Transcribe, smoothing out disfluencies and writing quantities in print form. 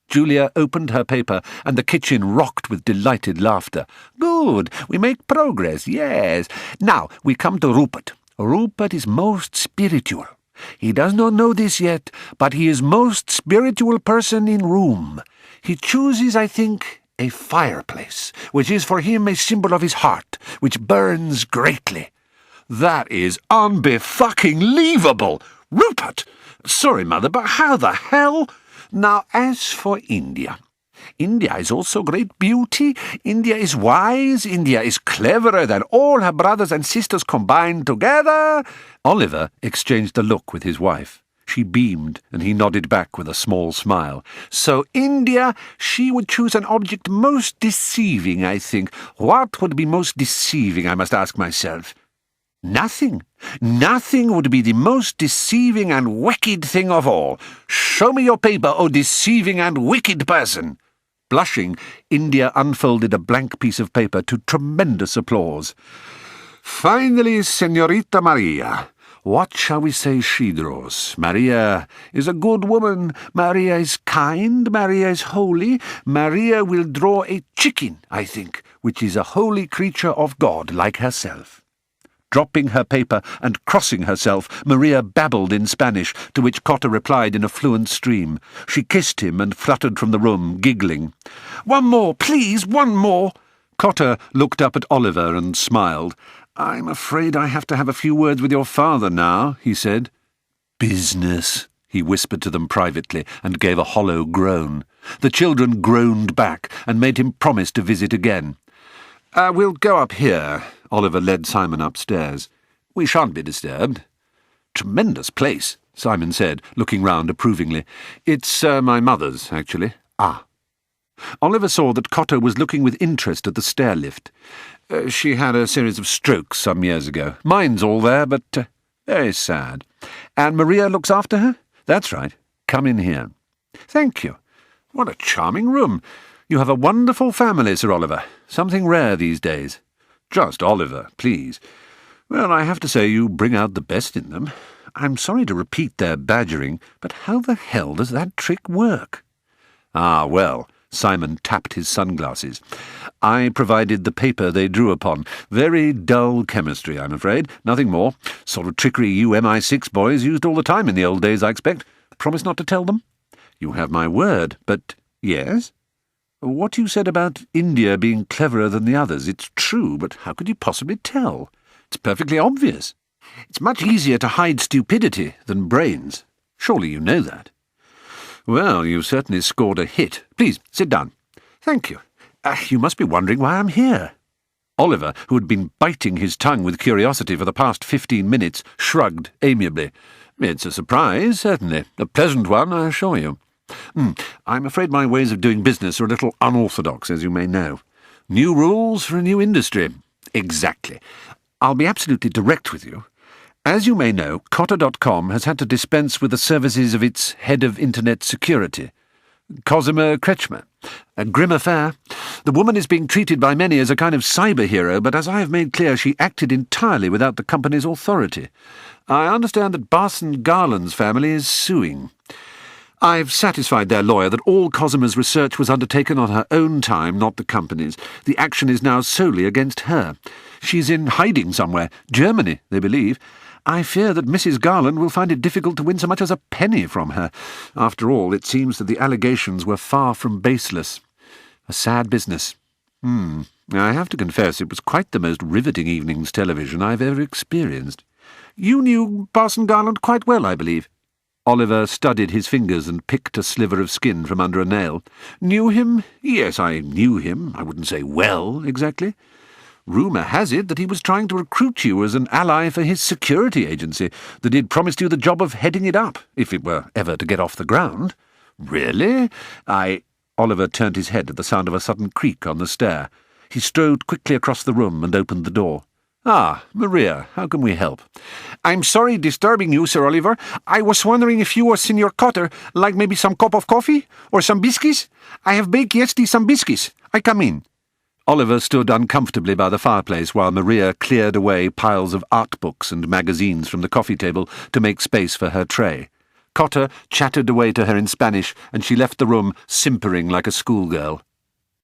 Julia opened her paper, and the kitchen rocked with delighted laughter. "Good, we make progress, yes. Now we come to Rupert. Rupert is most spiritual. He does not know this yet, but he is most spiritual person in room. He chooses, I think, a fireplace, which is for him a symbol of his heart, which burns greatly." "That is unbe-fucking-lievable! Rupert! Sorry, Mother, but how the hell—" "Now, as for India. India is also great beauty. India is wise. India is cleverer than all her brothers and sisters combined together." Oliver exchanged a look with his wife. She beamed, and he nodded back with a small smile. "So India, she would choose an object most deceiving, I think. What would be most deceiving, I must ask myself? Nothing. Nothing would be the most deceiving and wicked thing of all. Show me your paper, O deceiving and wicked person." Blushing, India unfolded a blank piece of paper to tremendous applause. "Finally, Senorita Maria. What shall we say she draws? Maria is a good woman. Maria is kind. Maria is holy. Maria will draw a chicken, I think, which is a holy creature of God like herself." Dropping her paper and crossing herself, Maria babbled in Spanish, to which Cotter replied in a fluent stream. She kissed him and fluttered from the room, giggling. "One more, please, one more." Cotter looked up at Oliver and smiled. "I'm afraid I have to have a few words with your father now," he said. "Business," he whispered to them privately, and gave a hollow groan. The children groaned back, and made him promise to visit again. "We'll go up here." Oliver led Simon upstairs. "We shan't be disturbed." "Tremendous place," Simon said, looking round approvingly. "It's my mother's, actually." "Ah." Oliver saw that Cotter was looking with interest at the stair lift. "She had a series of strokes some years ago. Mine's all there, but very sad. And Maria looks after her?" "That's right. Come in here." "Thank you. What a charming room. You have a wonderful family, Sir Oliver. Something rare these days." "Just Oliver, please." "Well, I have to say you bring out the best in them. I'm sorry to repeat their badgering, but how the hell does that trick work?" "Ah, well," Simon tapped his sunglasses. "I provided the paper they drew upon. Very dull chemistry, I'm afraid. Nothing more. Sort of trickery you MI6 boys used all the time in the old days, I expect. Promise not to tell them?" "You have my word, but—" "Yes?" "What you said about India being cleverer than the others, it's true, but how could you possibly tell? It's perfectly obvious. It's much easier to hide stupidity than brains. Surely you know that." "Well, you've certainly scored a hit. Please, sit down." "Thank you. You must be wondering why I'm here." Oliver, who had been biting his tongue with curiosity for the past 15 minutes, shrugged amiably. "It's a surprise, certainly. A pleasant one, I assure you. I'm afraid my ways of doing business are a little unorthodox, as you may know. New rules for a new industry." "Exactly. I'll be absolutely direct with you. As you may know, Cotter.com has had to dispense with the services of its head of Internet security, Cosima Kretschmer. A grim affair. The woman is being treated by many as a kind of cyber hero, but as I have made clear, she acted entirely without the company's authority. I understand that Barson Garland's family is suing. I've satisfied their lawyer that all Cosima's research was undertaken on her own time, not the company's. The action is now solely against her. She's in hiding somewhere, Germany, they believe. I fear that Mrs. Garland will find it difficult to win so much as a penny from her. After all, it seems that the allegations were far from baseless. A sad business. I have to confess it was quite the most riveting evening's television I've ever experienced. You knew Parson Garland quite well, I believe." Oliver studied his fingers and picked a sliver of skin from under a nail. "Knew him? Yes, I knew him. I wouldn't say well, exactly. Rumour has it that he was trying to recruit you as an ally for his security agency, that he'd promised you the job of heading it up, if it were ever to get off the ground." "Really? Oliver turned his head at the sound of a sudden creak on the stair. He strode quickly across the room and opened the door. "Ah, Maria, how can we help?" "I'm sorry disturbing you, Sir Oliver. I was wondering if you or Signor Cotter like maybe some cup of coffee? Or some biscuits? I have baked yesterday some biscuits. I come in." Oliver stood uncomfortably by the fireplace while Maria cleared away piles of art books and magazines from the coffee table to make space for her tray. Cotter chattered away to her in Spanish, and she left the room simpering like a schoolgirl.